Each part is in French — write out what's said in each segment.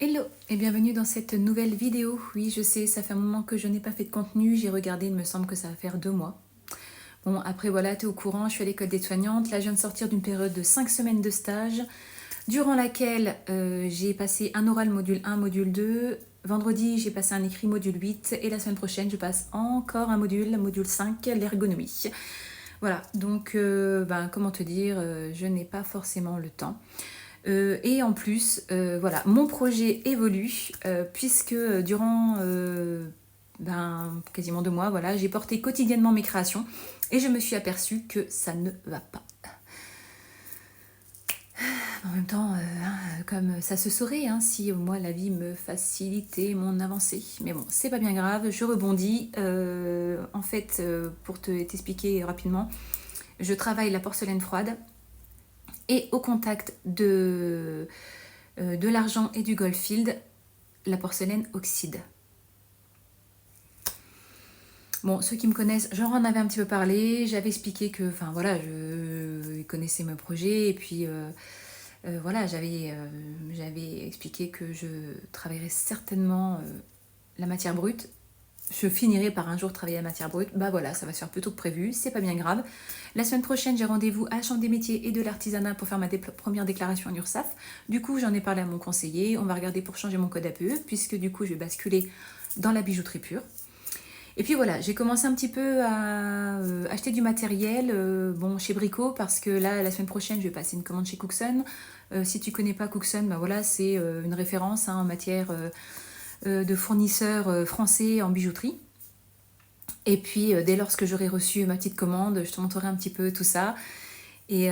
Hello et bienvenue dans cette nouvelle vidéo. Oui, je sais, ça fait un moment que je n'ai pas fait de contenu. J'ai regardé, il me semble que ça va faire 2 mois. Bon, après voilà, tu es au courant, je suis à l'école d'aide-soignante. Là, je viens de sortir d'une période de 5 semaines de stage, durant laquelle j'ai passé un oral module 1, module 2. Vendredi, j'ai passé un écrit module 8. Et la semaine prochaine, je passe encore un module 5, l'ergonomie. Voilà, donc comment te dire, je n'ai pas forcément le temps. Et en plus, voilà, mon projet évolue puisque durant quasiment 2 mois, voilà, j'ai porté quotidiennement mes créations et je me suis aperçue que ça ne va pas. En même temps, comme ça se saurait hein, si moi la vie me facilitait mon avancée. Mais bon, c'est pas bien grave, je rebondis. En fait, pour t'expliquer rapidement, je travaille la porcelaine froide et au contact de l'argent et du Goldfield, la porcelaine oxyde. Bon, ceux qui me connaissent, j'en avais un petit peu parlé, j'avais expliqué que, enfin voilà, je connaissais mes projets et puis voilà, j'avais expliqué que je travaillerais certainement la matière brute. Je finirai par un jour travailler la matière brute. Bah voilà, ça va se faire plus tôt que prévu, c'est pas bien grave. La semaine prochaine, j'ai rendez-vous à la Chambre des métiers et de l'artisanat pour faire ma première déclaration en URSSAF. Du coup, j'en ai parlé à mon conseiller. On va regarder pour changer mon code APE, puisque du coup, je vais basculer dans la bijouterie pure. Et puis voilà, j'ai commencé un petit peu à acheter du matériel bon, chez Brico, parce que là, la semaine prochaine, je vais passer une commande chez Cookson. Si tu connais pas Cookson, bah voilà, c'est une référence hein, en matière de fournisseurs français en bijouterie. Et puis, dès lors que j'aurai reçu ma petite commande, je te montrerai un petit peu tout ça. Et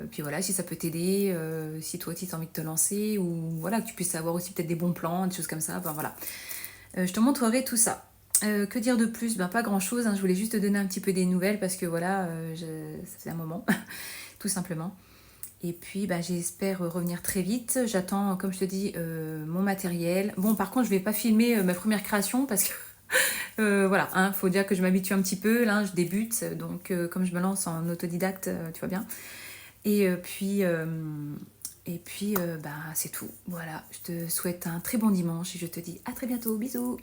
puis voilà, si ça peut t'aider, si toi aussi tu as envie de te lancer, ou voilà, que tu puisses avoir aussi peut-être des bons plans, des choses comme ça, ben voilà. Je te montrerai tout ça. Que dire de plus? Ben pas grand chose, hein. Je voulais juste te donner un petit peu des nouvelles parce que voilà, ça faisait un moment, tout simplement. Et puis ben, j'espère revenir très vite. J'attends, comme je te dis, mon matériel. Bon, par contre, je vais pas filmer ma première création parce que voilà, hein, faut dire que je m'habitue un petit peu. Là, je débute, donc comme je me lance en autodidacte, tu vois bien. Et puis, bah, c'est tout. Voilà, je te souhaite un très bon dimanche et je te dis à très bientôt. Bisous!